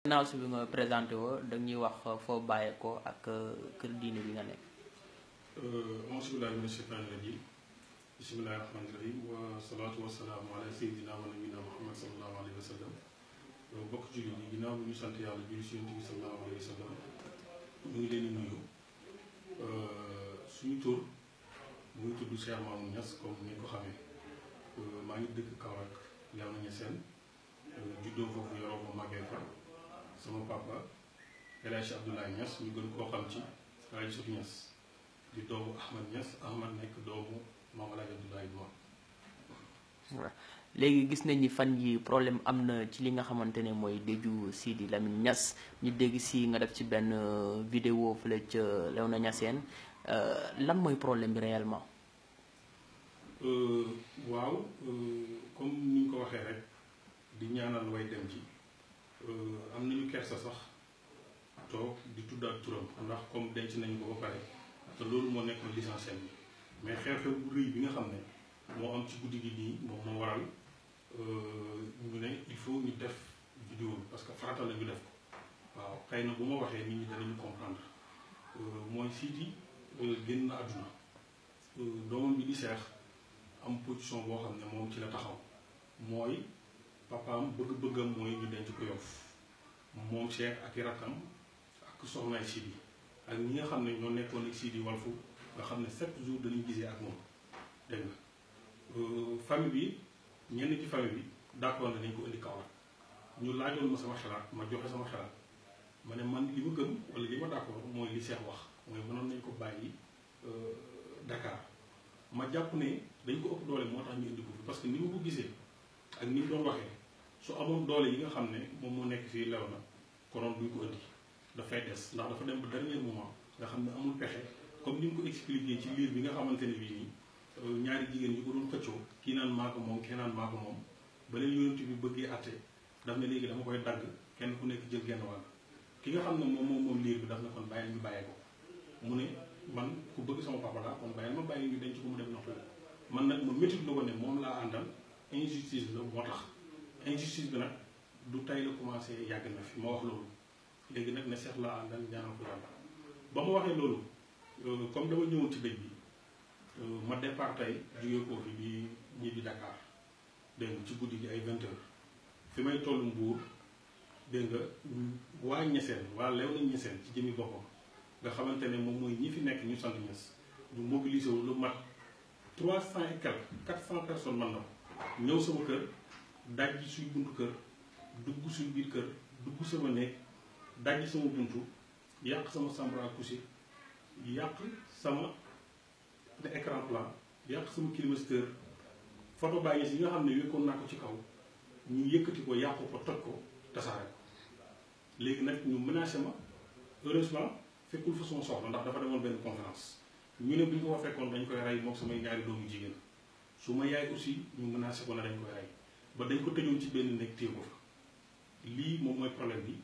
ginnaaw si bi nga présenté woo dañuy wax foo bàyyeekoo ak kër diine bi nga nekk. auzu billaahi mina sheytaani rajiim bismillaahi rahmaani rahiim wa salaatu wa salaamu ala sayyidina wa nabiyina Muhammad sallallahu alayhi wa sallam. bokk jullit yi ginnaaw bi ñu sant yàlla julli si Yonent bi sallallahu alayhi wa sallam ñu ngi leen di nuyu suñu tur mu ngi tudd Cheikh Mamoune Niass comme ni ko xamee maa ngi dëkk Kaolack Léona Niassène juddoo foofu yoroo ko màggee fa sama papa El Hadj Abdoulaye Niass ñu gën koo xam ci El Hadj Souf Niass di doomu Ahmad Niass Ahmad nekk doomu Maam El Hadj Abdoulaye Niass. waaw léegi gis nañ ni fan yi problème am na ci li nga xamante ne mooy dëju Sidi Lamine Niass ñu dégg si nga def ci benn vidéo fële ca Léona Niassène lan mooy problème bi réellement. waaw comme ni ñu ko waxee rek di ñaanal way dem ci am nañu kersa sax toog di tuddaat turam ndax comme denc nañu ko ba pare te loolu moo nekkoon l'essentiel bi mais xew-xew bu rëy bi nga xam ne moo am ci guddi gi nii moom moo waral ñu ne il faut ñu def vidéo bi parce que farata la ñu def ko waaw xëy na bu ma waxee nit ñi danañu comprendre mooy Sidi génn na àdduna doomam bi di Cheikh am position boo xam ne moom ci la taxaw mooy papaam bëgg-bëggam mooy ñu denc ko Yoff moom Cheikh ak i rakkam ak soxnaay Sidi ak ñi nga xam ne ñoo nekkoon ak Sidi Walfu nga xam ne chaque jour dañuy gisee ak moom dégg nga famille bi ñenn ci famille bi d'accord nañ ko indi Kaolack ñu laajoon ma sama xalaat ma joxe sama xalaat ma ne man li ma gëm wala li ma d'accord mooy li Cheikh wax mooy mënoon nañ ko bàyyi Dakar ma jàpp ne dañ ko ëpp doole moo tax ñu indi ko fi parce que ni ma ko gisee ak ni mu doon waxee su amoon doole yi nga xam ne moom moo nekk fii Léona konoon duñ ko indi dafay des ndax dafa dem ba dernier moment nga xam ne amul pexe comme ni mu ko expliqué ci liir bi nga xamante ne bii nii ñaari jigéen ñi ko doon xëccoo kii naan maa ko moom kii naan maa ko moom ba leen yonent bi bëggee àtte daf ne léegi dama koy dagg kenn ku nekk jël genn wàll ki nga xam ne moom liir bi daf na kon bàyyi ñu bàyyee ko mu ne man ku bëgg sama papa laa kon bàyyi ma bàyyi ñu denc ko mu dem noxtu man nag ma métti lu ko ne moom laa àndal injustice la moo tax injustice bi nag du tey la commencé yàgg na fi ma wax loolu léegi nag ne seex laa àndal ñaanal ko yàlla ba ma waxee loolu comme dama ñëwoon ci dëj bi ma départ tey jógee koo fi di ñibbi Dakar dégg nga ci guddi gi ay 20 heures fi may tollu Mbuur dégg nga waa Niassène waa Léona Niassène ci jëmi boppam nga xamante ne moom mooy ñi fi nekk ñu sant Niass ñu mobilisé wu lu mat 300 et quelques 400 personnes man na ko ñëw sama kër dajji suy buntu kër dugg suy biir kër dugg sama néeg dajji sama buntu yàq sama chambre à coucher yàq sama écran plat yàq sama climatiseur photo bàyyi yi nga xam ne wékkoon naa ko ci kaw ñu yëkkati ko yàqu ko toj ko tasaare ko léegi nag ñu menacé ma heureusement fekkul fa sama soxla ndax dafa demoon benn conférence ñu ne bu ñu ko fa fekkoon dañ koy rey moom samay ñaari doomu jigéen su ma yaay aussi ñu menacé ko ne dañ koy rey ba dañ ko tëjoon ci benn nekk téye ko fa lii moom mooy problème bi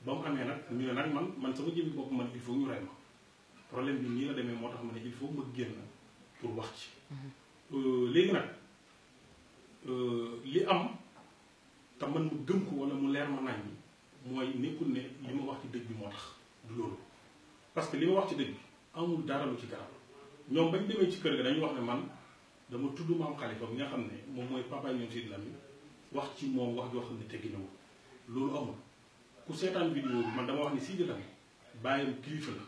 ba mu amee nag ñu ne nag man sama jëmmi bopp man il faut ñu rey ma problème bi nii la demee moo tax ma ne il faut ma génn pour wax ci léegi nag li am te man mu gëm ko wala mu leer ma nañ mooy nekkul ne li ma wax ci dëj bi moo tax du loolu parce que li ma wax ci dëj bi amul dara lu ci garab ñoom bañ demee ci kër ga dañu wax ne man dama tudd maam Khalifa bi nga xam ne moom mooy papa ñoom Sidi Lamine wax ci moom wax joo xam ne tegginawul loolu amul ku seetaan vidéo bi man dama wax ne Sidi Lamine bàyyam kilifa la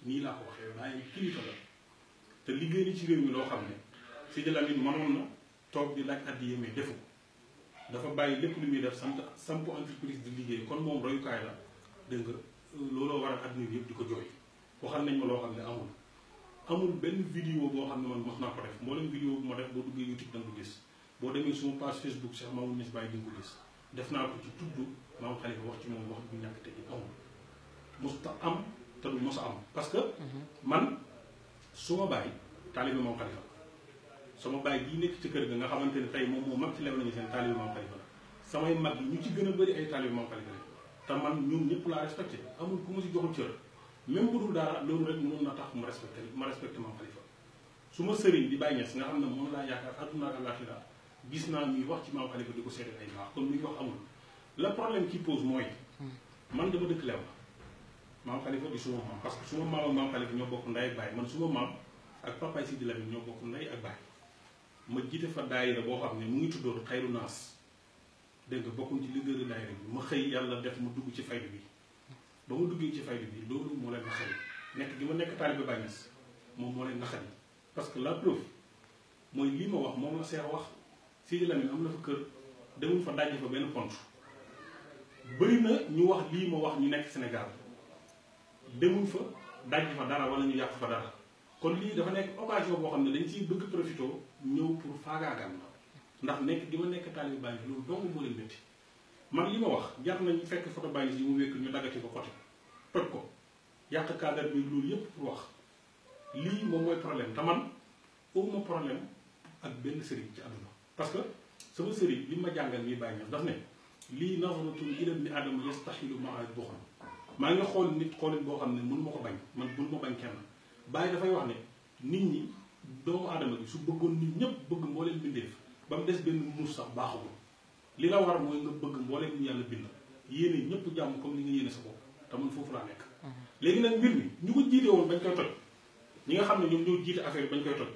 nii laa ko waxee bàyyam kilifa la te liggéey ni ci réew mi loo xam ne Sidi Lamine mënoon na toog di laaj addiya mais defu ko dafa bàyyi lépp lu muy def samp entreprise di liggéey kon moom royukaay la dégg nga looloo waral adduna bi yëpp di ko jooy waxal nañ ma loo xam ne amul benn vidéo boo xam ne man mos naa ko def mboolem vidéo bu ma def boo duggee YouTube da nga ko gis boo demee suma page Facebook Cheikh Mamoune Niass Baye di nga ko gis def naa ko ci tudd Maam Khalifa wax ci moom wax bu ñàkk te amul mosta am te du mos a am parce que man su ma bàyyi taalibe Maam Khalifa sama bàyyi bii nekk ci kër ga nga xamante ne tey moom moo mag ci Léona Niassène taalibe Maam Khalifa la samay mag yi ñu ci gën a bëri ay taalibe Maam Khalifa la te man ñoom ñëpp laa respecté amul ku ma si joxul cër même bu dul dara loolu rek mënoon na tax ma respecté Maam Khalifa su ma sëriñ di Baye Niass nga xam ne moom laa yaakaar àdduna ak àllaaxira gis naa ñuy wax ci Maam Khalifa di ko seede ay baax kon luy wax amul le problème qui pose mooy dama dëkk lew maam Khalifa di suma maam parce que suma maam ak maam Khalifa ñoo bokk ndey ak baay man suma maam ak papaay Sidi Lamine ñoo bokk ndey ak baay ma jiite fa daayira boo xam ne mu ngi tuddoon Xayru Naas dégg nga bokkuñ ci leader daayira bi ma xëy yàlla def mu dugg ci faydu bi ba mu duggee ci faydu bi loolu moo leen naxari nekk gi ma nekk taalibe Baay Ñas moom moo leen naxari parce que la preuve mooy lii ma wax moom la seex wax Sidi Lamine am na fa kër demuñ fa dajji fa benn pont bëri na ñu wax lii ma wax ñu nekk Sénégal demuñ fa dajji fa dara wala ñu yàq fa dara kon lii dafa nekk occasion boo xam ne dañ ciy bëgg profité ñëw pour faagaagal ndax nekk gi ma nekk taalibe Baay loolu dong moo leen métti man li ma wax jar nañ fekk photo Baay yi mu wékk ñu daggati ko côté toj ko yàq cadre bi loolu yépp pour wax lii moom mooy problème te man awma problème ak benn sëriñ ci àdduna parce que sama sëriñ li ma jàngal nii Baay Ñas daf ne lii nazratun ila ibni aadama yastaxilu maa buxlan maa ngi xool nit xoolin boo xam ne mënu ma ko bañ man mënu ma bañ kenn Baay dafay wax ne nit ñi doomu aadama bi su bëggoon nit ñëpp bëgg mbooleem bindeef ba mu des benn muus sax baaxagul li la war mooy nga bëgg mbooleem ñu yàlla bind yéene ñëpp jàmm comme li nga yéene sa bopp te man foofu laa nekk léegi nag mbir mi ñu ko jiite woon bañ koy toj ñi nga xam ne ñoom ñoo jiite affaire bañ koy toj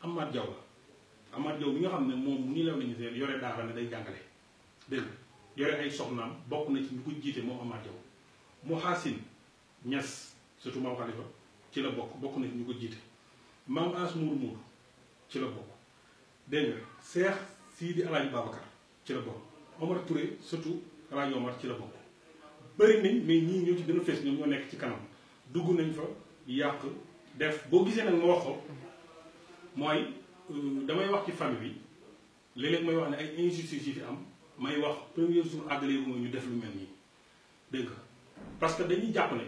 Amath Diaw la Amath Diaw bi nga xam ne moom mu ni lew nañu seen yore daara ne day jàngale dégg nga yore ay soxnaam bokk na ci ñu ko jiite moom Amath Diaw mu Xaasin Ñas surtout maam Khalifa ci la bokk na ci ñu ko jiite maam As Mour Mour ci la bokk dégg nga Seex Sidi Alaaji Babacar ci la bokk Omar Touré surtout Alaaji Omar ci la bokk bëri nañ mais ñii ñoo ci gën a fees ñoom ñoo nekk ci kanam dugg nañ fa yàq def boo gisee nag ma wax ko mooy damay wax ci famille bi léeg-léeg may wax ne ay injustice yi fi am may wax premier jour àggale mooy ñu def lu mel nii dégg nga parce que dañuy jàpp ne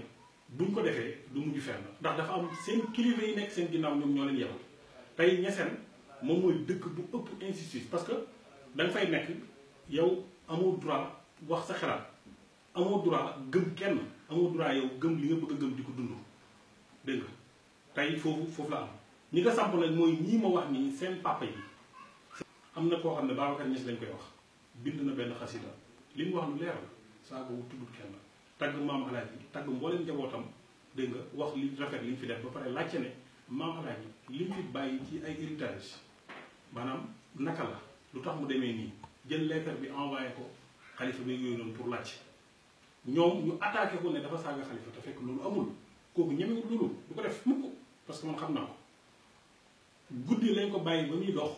buñ ko defee du mujj fenn ndax dafa am seen kilifa yi nekk seen ginnaaw ñoom ñoo leen yebal tey Niassène moom mooy dëkk bu ëpp injustice parce que da nga fay nekk yow amoo droit wax sa xalaat amoo droit gëm kenn amoo droit yow gëm li nga bëgg a gëm di ko dund dégg nga tey foofu la am ñi nga samp nag mooy ñii ma wax nii seen papa yi am na koo xam ne Babacar Niass lañ koy wax bind na benn xasida li mu wax lu leer la saa ko tuddul kenn tagg maam Alaaji tagg mbooleem njabootam dégg nga wax li rafet li ñu fi def ba pare laajte ne maam Alaaji li mu fi bàyyi ci ay héritage maanaam naka la lu tax mu demee nii jël lettre bi envoyé ko xalifa bi yooyu noonu pour laajte ñoom ñu attaqué ko ne dafa saaga xalifa te fekk loolu amul kooku ñemewul loolu du ko def mukk parce que man xam naa ko guddi lañ ko bàyyi ba muy dox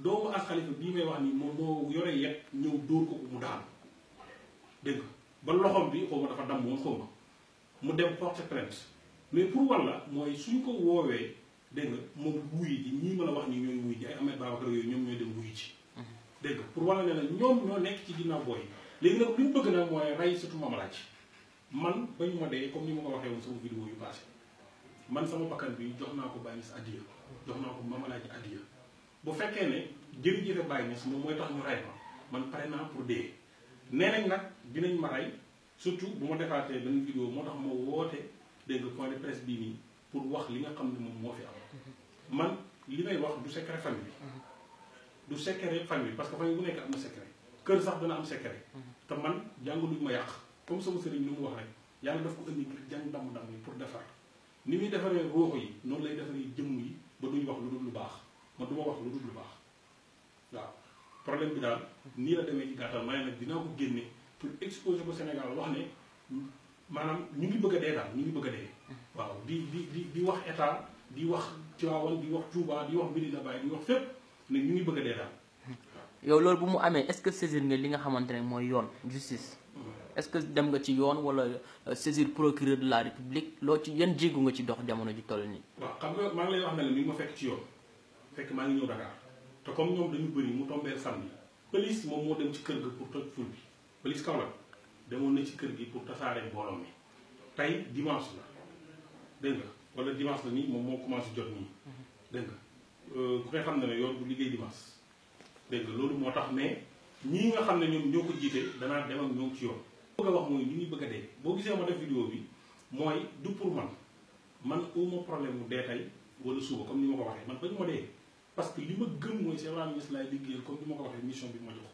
doomu as xalifa bii may wax nii moom moo yore yet ñëw dóor ko mu daanu dégg nga ba loxom bi xaw ma dafa damm woon xaw ma mu dem porte plainte mais pour walla mooy suñ ko woowee dégg nga moom wuyi ji ñii mën a wax ni ñooy wuyi ji ay Ahmed Babacar yooyu ñoom ñooy dem wuyi ji dégg nga pour walla ne la ñoom ñoo nekk ci ginnaaw booy léegi nag li ñu bëgg nag mooy rey surtout Mame Alhaji man bañu ma dee comme ni ma ko waxee woon sama vidéo yu passé man sama bakkan bi jox naa ko Baye Niass addiya jox naa ko Mame Alhaji addiya bu fekkee ne jërëjëfe Baye Niass moom mooy tax ñu rey ma man pare naa pour dee nee nañ nag dinañ ma rey surtout bu ma defaatee benn vidéo moo tax ma woote dégg nga point de presse bii nii pour wax li nga xam ne moom moo fi am man li may wax du secret famille bi du secret famille parce que famille bu nekk am na secret kër sax dana am secret te man jàngaluñ ma yàq comme sama sëriñ lu mu wax rek yàlla daf ko indi ngir jàng damm-damm yi pour defar ni muy defaree ruux yi noonu lay defaree jëmm yi ba duñ wax lu dul lu baax man du ma wax lu dul lu baax waaw problème bi daal nii la demee ci gàttal ma ne nag dinaa ko génne pour exposer ko Sénégal wax ne maanaam ñu ngi bëgg a dee daal ñu ngi bëgg a dee waaw di wax état di wax Tivaouane di wax Touba di wax Medina Baye di wax fépp ne ñu ngi bëgg a dee daal. yow loolu bu mu amee est-ce que saisir nga li nga xamante ne mooy yoon justice est-ce que dem nga ci yoon wala saisir procureur de la République loo ci yan jéegu nga ci dox jamono ji toll nii. waaw xam nga maa ngi lay wax ne la mi ngi ma fekk ci yoon fekk maa ngi ñëw Dakar te comme ñoom dañu bëri mu tombeel samedi police moom moo dem ci kër ga pour toj ful bi police Kaolack demoon na ci kër gi pour tasaare mbooloo mi tey dimanche la dégg nga wala dimanche la nii moom moo commencé jot nii dégg nga ku koy xam ne ne yoon bu liggéey dimanche dégg nga loolu moo tax mais ñii nga xam ne ñoom ñoo ko jiite danaa dem ak ñoom ci yoon. bëgg a wax mooy ñu ngi bëgg a dee boo gisee ma def vidéo bi mooy du pour man uma problème mu dee tey wala suba comme ni ma ko waxee man bañu ma dee parce que li ma gëm mooy Cheikh Ibrahima Niass laay liggéeyal comme ni ma ko waxee mission bi ma jox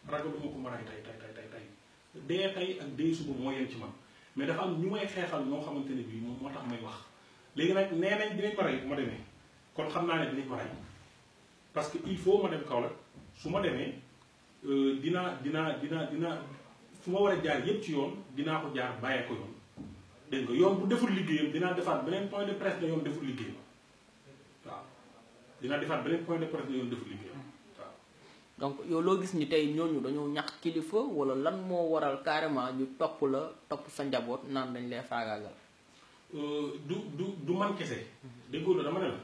ragaluma ko ma ray tey dee tey ak dee suba moo yem ci man mais dafa am ñu may xeexal ñoo xamante ne bii moom moo tax may wax léegi nag nee nañ dinañ ma rey bu ma demee kon xam naa ne dinañ ma rey parce que il faut ma dem Kaolack su ma demee dinaa fu ma war a jaar yépp ci yoon dinaa ko jaar bàyyee ko yoon dégg nga yoon bu deful liggéeyam dinaa defaat beneen point de presse ne yoon deful liggéeyam waaw dinaa defaat beneen point de presse ne yoon deful liggéeyam waaw. donc yow loo gis ni tey ñooñu dañoo ñàkk kilifa wala lan moo waral carrément ñu topp la topp sa njaboot naan dañ lay faagaagal. du man kese. déggoo dama ne la.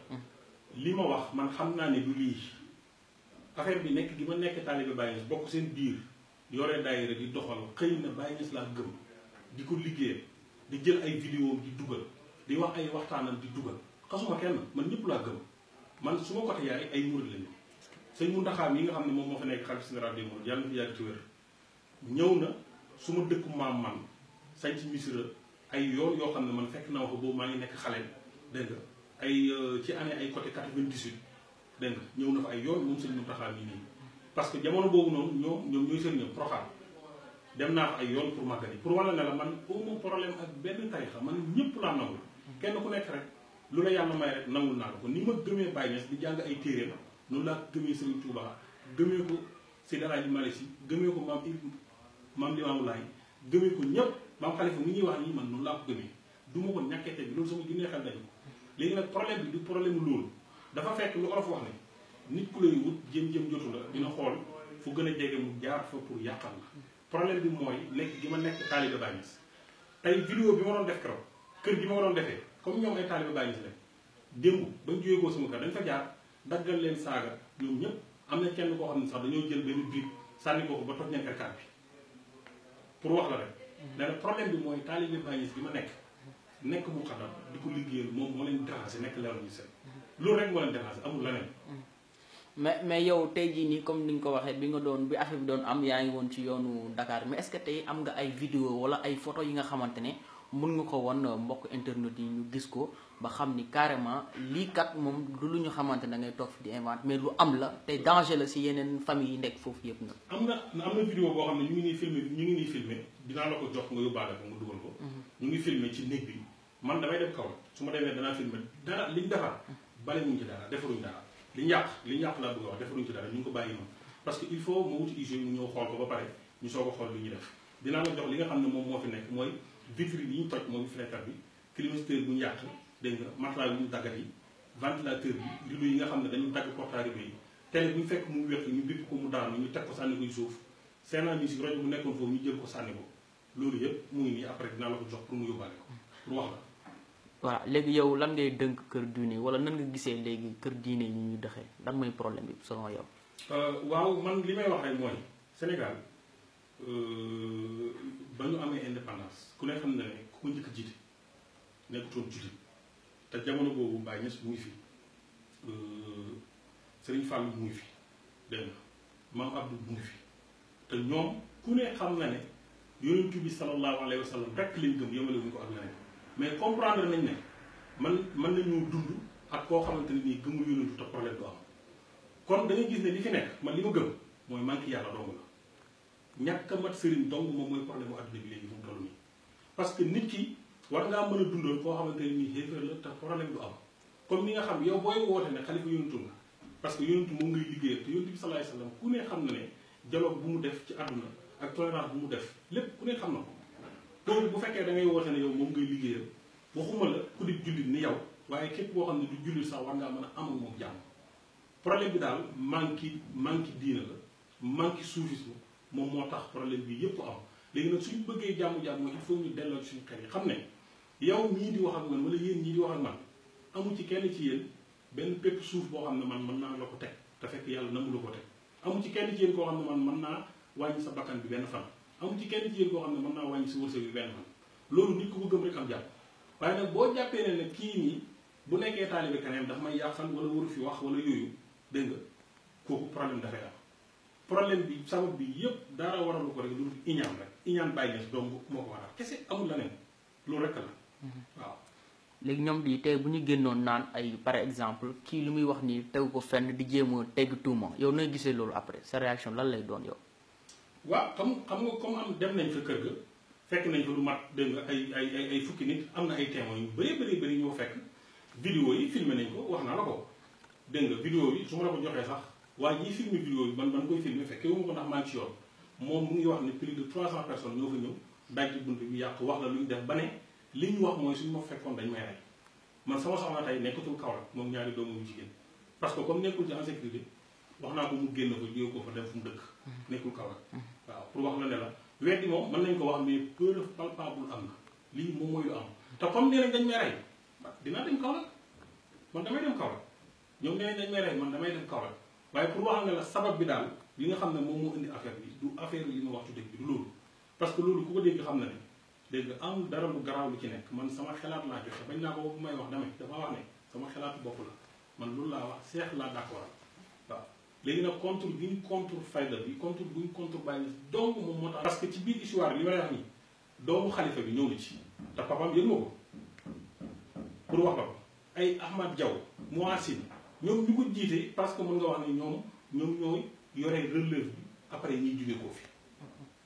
li ma wax man xam naa ne du lii affaire bi nekk gi ma nekk taalibe Baye Niass bokk seen biir yore daayira di doxal xëy na Baye Niass laa gëm di ko liggéeyal di jël ay vidéo di dugal di wax ay waxtaanam di dugal xasuma kenn man ñëpp laa gëm man su ma côté yaay ay murid lañu sëñ Mountakha mi nga xam ne moom moo fa nekk xalifa général des mourides yàlla na fi yàgg ci wér ñëw na su ma dëkku maam man sañ ci Missirah ay yoon yoo xam ne man fekk naa ko boobu maa ngi nekk xale dégg nga ay ci année ay côté 98 dégg nga ñëw na fa ay yoon moom sëñ Mountakha mii nii parce que jamono boobu noonu ñoom ñooy seen ñoom Proxaan dem naa fa ay yoon pour màggali pour wala ne la man amu problème ak benn tarixa man ñëpp laa nangul kenn ku nekk rek lu la yàlla may rek nangul naa la ko ni ma gëmee Baye Niass di jàng ay téere noonu laa gëmee Serigne Touba gëmee ko Seydi El Hadji Malick Sy gëmee ko maam Limamou Laye gëmee ko ñëpp maam Khalifa mi ñuy wax nii man noonu laa ko gëmee du ma ko ñàkkee bi loolu sama ginnee xel dañu ko léegi nag problème bi du problème mu loolu dafa fekk lu olof wax ne nit ku lay wut jëm jotu la dina xool fu gën a jege mu jaar fa pour yàqal la problème bi mooy nekk gi ma nekk taalibe Baye Niass tey vidéo bi ma doon def keroog kër gi ma ko doon defee comme ñoom ay taalibe Baye Niass la démb bañ jógee ko sama kër dañ fa jaar daggal leen saaga ñoom ñëpp am na kenn koo xam ne sax dañoo jël benn brique sànni ko ba toj ñenkar bi pour wax la rek dana problème bi mooy taalibe Baye Niass gi ma nekk mu xadam di ko liggéeyal moom moo leen déranger nekk leeru ñu seet loolu rek moo leen déranger amul leneen. mais yow tey jii nii comme ni nga ko waxee bi nga doon bi affaire bi doon am yaa ngi woon ci yoonu Dakar mais est-ce que tey am nga ay vidéo wala ay photo yi nga xamante ne mën nga ko won mbokk internet yi ñu gis ko ba xam ni carrément lii kat moom du lu ñu xamante ne da ngay toog fi di inventer mais lu am la te danger la si yeneen famille yi nekk foofu yëpp nag. am na vidéo boo xam ne ñu ngi nii filmé dinaa la ko jox nga yóbbaale ko nga dugal ko. ñu ngi filmé ci néeg bi man damay dem kaw su ma demee danaa filmé dara liñ defar bale ñu ci dara defaruñ dara liñ yàq laa bëgg a wax defaruñ ci dara ñu ngi ko bàyyi noonu parce que il faut ma wuti hygiène ñu ñëw xool ko ba pare ñu soog a xool li ñuy def dinaa la jox li nga xam ne moom moo fi nekk mooy vitrine yi ñu toj mooy fenêtre bi climatiseur bu ñu yàq dégg nga matelas bu ñu daggat yi ventilateur bi rideau yi nga xam ne dañu dagg porte-rideau yi télé bu ñu fekk mu wéq ñu bipp ko mu daanu ñu teg ko sànni ko suuf Sen Musique rajo bu nekkoon foofu ñu jël ko sànni ko loolu yëpp mu ngi nii après dinaa la ko jox pour mu yóbbaale ko pour wax la. voilà léegi yow lan ngay dënk kër diine wala nan nga gisee léegi kër diine yi ñuy doxee lan mooy problème bi selon yow. waaw man li may wax rek mooy Sénégal ba ñu amee indépendance ku ne xam ne ku ko njëkk a jiite nekkutoon jullit te jamono boobu Baye Niass mu ngi fi Serigne Fallou mu ngi fi dégg nga Maam Abdou mu ngi fi te ñoom ku ne xam na ne yonent bi sallallahu alayhi wa sallam rekk lañ gëm yemale wuñ ko ak leneen mais comprendre nañ ne mën nañoo dund ak koo xamante ne nii gëmul yonentu te problème du am kon da ngay gis ne li fi nekk man li ma gëm mooy manqué yàlla dong la ñàkk a mat sëriñ dong moom mooy problème bu adduna bi léegi fu mu toll nii parce que nit ki war ngaa mën a dundal koo xamante ne nii xéefar la te problème du am comme ni nga xam yow booy woote ne xalifa yonentu nga parce que yonentu moom ngay liggéeyal te yonentu bi sallallahu alayhi wasallam ku ne xam na ne dialogue bu mu def ci àdduna ak tolérance bu mu def lépp ku ne xam na ko loolu bu fekkee da ngay woote ne yow moom ngay liggéeyal waxuma la ku di jullit ni yow waaye képp boo xam ne du jullit sax war ngaa mën a am ak moom jàmm problème bi daal manque diina la manque soufisme moom moo tax problème bi yépp am léegi nag suñu bëggee jàmm-jàmm il faut ñu delloo ci suñu xel yi xam ne yow ñii di wax ak man wala yéen ñii di wax ak man amu ci kenn ci yéen benn pépp suuf boo xam ne man mën naa la ko teg te fekk yàlla nangu la ko teg amu ci kenn ci yéen koo xam ne man mën naa wàññi sa bakkan bi benn fan amu ci kenn ci yéen koo xam ne mën naa wàññi sa wërsëg bi benn fan loolu nit ku ko gëm rek am jàpp waaye nag boo jàppee ne nag kii nii bu nekkee taalibe keneen daf may yàqal wala waru fi wax wala yooyu dégg nga kooku problème dafay am problème bi sabab bi yépp dara waralu ko rek lu iñaan rek iñaan Baye Niass donc moo ko waral kese amul leneen loolu rek la waaw. léegi ñoom di tey bu ñu génnoon naan ay par exemple kii lu muy wax nii tegu ko fenn di jéem a tegg tuuma yow nooy gisee loolu après sa réaction lan lay doon yow. waaw xam nga comme am dem nañ fa kër ga fekk nañ ko lu mat dégg nga ay fukki nit am na ay témoins yu bëri ñoo fekk vidéo yi filmé nañ ko wax naa la ko dégg nga vidéo yi su ma la ko joxee sax waaye ñiy filmé vidéo yi man koy filmé fekkee wu ma ko ndax maa ngi ci yoon moom mu ngi wax ne plus de 300 personnes ñoo fa ñëw daj ci bunt bi yàq wax la lu ñu def ba ne li ñu wax mooy suñu ma fekkoon dañ may rey man sama soxna tey nekkatul Kaolack moom ñaari doomu yu jigéen parce que comme nekkul ci en sécurité wax naa ko mu génn ko jóge ko fa dem fu mu dëkk nekkul Kaolack waaw pour wax la ne la weddi moom mën nañ ko wax mais preuve palpable am na lii moom mooy lu am te comme nee nañ dañ may rey dinaa dem Kaolack man damay dem Kaolack ñoom nee nañ dañ may rey man damay dem Kaolack waaye pour wax ne la sabab bi daal li nga xam ne moom moo indi affaire bi du affaire li ma wax ci dëkk bi du loolu parce que loolu ku ko dégg xam na ne dégg amul dara lu garaaw lu ci nekk man sama xalaat laa joxe bañ naa ko bu may wax damay dafa wax ne sama xalaatu bopp la man loolu laa wax seex laa d'accord waaw léegi nag contre bi ñu contre fayda bi contre bu ñu contre bàyyi donc moom moo tax parce que ci biir histoire li ma lay wax nii doomu xalifa bi ñëw na ci te papaam yëg ma ko pour wax la ko ay Ahmad Diaw Moassine ñoom ñu ko jiite parce que mën nga wax ne ñoom ñooy yore relève bi après ñuy jóge koo fi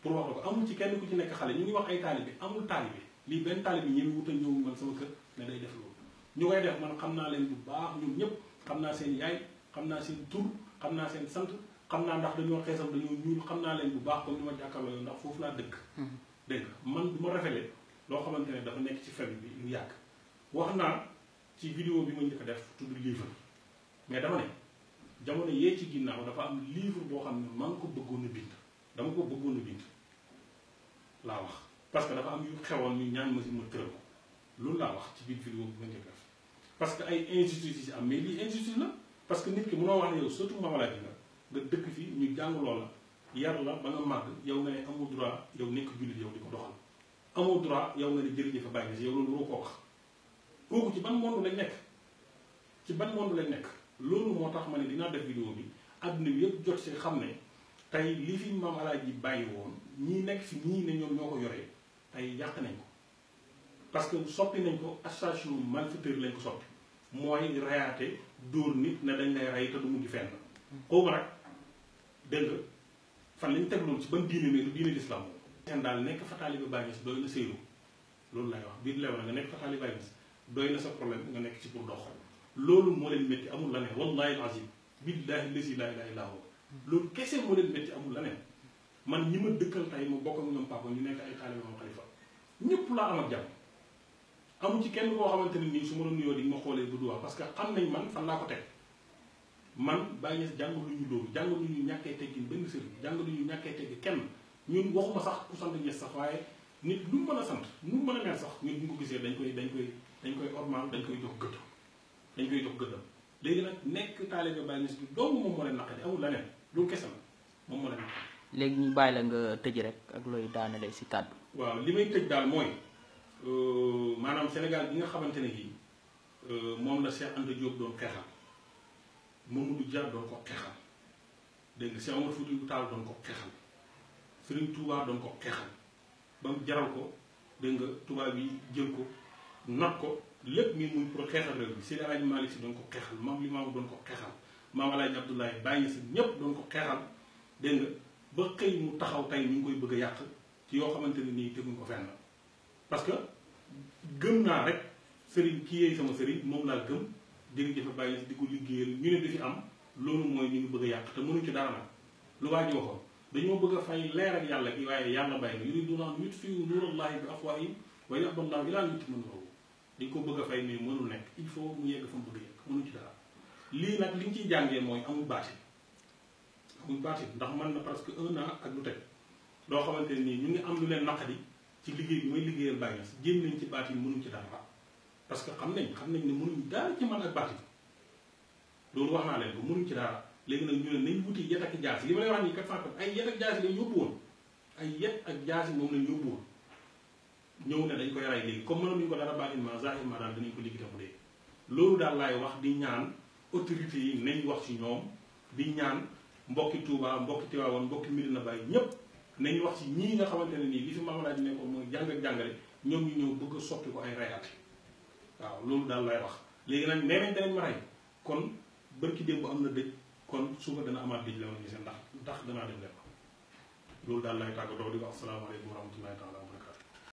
pour wax la ko amul ci kenn ku ci nekk xale ñu ngi wax ay taalibe amul taalibe lii benn taalibe ñëw wut a ñëw man sama kër ne day def loolu ñu koy def man xam naa leen bu baax ñoom ñëpp xam naa seen yaay xam naa seen tur xam naa seen sant xam naa ndax dañoo xeesal dañoo ñuul xam naa leen bu baax comme ni ma jàkkaarloo ndax foofu laa dëkk dégg nga man du ma rafetee loo xamante ne dafa nekk ci famille bi lu yàgg wax naa ci vidéo bi ma njëkk a def tudd livre mais dama ne jamono yee ci ginnaaw dafa am livre boo xam ne maa ngi ko bëggoon a bind dama ko bëggoon a bind laa wax parce que dafa am yu xewoon ñu ñaan ma si ma tëral ko loolu laa wax ci biir vidéo bi ma njëkk a def parce que ay injustice yi si am mais lii injustice la parce que nit ki mënoo wax ne yow surtout mamalaaji nga dëkk fii ñu jàng loola yar la ba nga màgg yow nga ne amoo droit yow nekk jullit yow di ko doxal amoo droit yow nga ne jërëjëf bàyyi na si yow loolu waroo koo wax kooku ci ban monde lañ nekk ci ban monde lañ nekk loolu moo tax ma ne dinaa def vidéo bi àdduna bi yëpp jot si xam ne tey li fi maam alaaji bàyyi woon ñii nekk fi ñii ne ñoom ñoo ko yoree tey yàq nañ ko parce que soppi nañ ko association malfaiteur lañ ko soppi mooy reyaate dóor nit ne dañ lay rey te du mujj fenn xaw ma nag dégg nga fan lañ teg loolu ci ban diine ne du diine l'islam moom seen daal nekk fa taalibe Baay Ñas doy na séeru loolu lay wax biir lew na nga nekk fa taalibe Baay Ñas doy na sa problème nga nekk ci pour dox loolu moo leen métti amul la neen wallahi azim billahi lazi la ilaha illa huwa loolu kese moo leen métti amul la neen man ñi ma dëkkal tey ma bokk ak ñoom papa ñu nekk ay taalibe moom xalifa ñëpp laa am ak jàmm amul ci kenn koo xamante ne nii su ma la nuyoo di ma xoolee bu du wax parce que xam nañ man fan laa ko teg man Baay Ñas jàng lu ñu dóoru jàng lu ñu ñàkkee teggin benn sëriñ jàng lu ñu ñàkkee teggi kenn ñun waxuma sax ku sant Ñas sax waaye nit lu mu mën a sant lu mu mën a mel sax ñun bu ñu ko gisee dañ koy ormal dañ koy jox gëdd dañ koy jox gëddam léegi nag nekk taalibe Baay Ñas bi dong moom moo leen naqari amul leneen loolu kese la moom moo leen naqari léegi ñu bàyyi la nga tëj rek ak looy daanale si kàddu waaw li may tëj daal mooy maanaam Sénégal bi nga xamante ne gii moom la Cheikh Anta Diop doon xeexal Mamadou Dia doon ko xeexal dégg nga Cheikh Omar Foutiyou Tall doon ko xeexal Serigne Touba doon ko xeexal ba mu jaral ko dégg nga tubaab yi jël ko not ko lépp mi muy pour xeexal réew bi Seydi El Hadji Malick Sy doon ko xeexal Maam Limaamu doon ko xeexal Maam Alaaji Abdoulaye Baye Niass ñépp doon ko xeexal dégg nga ba xëy mu taxaw tey ñu ngi koy bëgg a yàq ci yoo xamante ne nii teguñ ko fenn parce que gëm naa rek sëriñ kii yeey sama sëriñ moom laa gëm jërëjëf Baye Niass di ko liggéeyal ñu ne du fi am loolu mooy ñu ngi bëgg a yàq te mënuñ ci dara nag lu waa ji waxoon dañoo bëgg a fay leer ak yàlla gi waaye yàlla bàyyi na yuriduuna an yutfi'u nuurallahi bi afwaahihim wa ya'ba llaahu illaa an yutimma nuurahu dañ ko bëgg a fay mais mënul nekk il faut mu yegg fa mu bëgg a yegg mënuñ ci dara lii nag li ñu ciy jàngee mooy amul baatin ndax man na presque 1 an ak lu teg loo xamante ne nii ñu ngi am lu leen naqadi ci liggéey bi may liggéeyal Baye Niass jéem nañ ci baatin mënuñ ci dara parce que xam nañ ne mënuñ dara ci man ak baatin loolu wax naa leen ko mënuñ ci dara léegi nag ñu ne nañ wuti yet ak jaasi li ma lay wax nii 400 ay yet ak jaasi lañ yóbbu woon ay yet ak jaasi moom lañ yóbbu woon ñëw ne dañ koy rey léegi comme mënoon ñu ko dara baatin ma zahir ma daal danañ ko liggéey mu dee loolu daal laay wax di ñaan autorités yi nañ wax ci ñoom di ñaan mbokki Touba mbokki Tivaouane mbokki Medina Baye ñépp nañ wax ci ñii nga xamante ne nii li fi mamalaaji nekkoon mooy jàng ak jàngale ñoom ñu ñëw bëgg a soppi ko ay reyaate waaw loolu daal lay wax léegi nag nee nañ danañ ma rey kon bërki démb am na dëj kon suba dana amaat dëj la ma gisee ndax danaa dem leen loolu daal lay tàggatoo di wax asalaamaaleykum wa rahmatullahi taala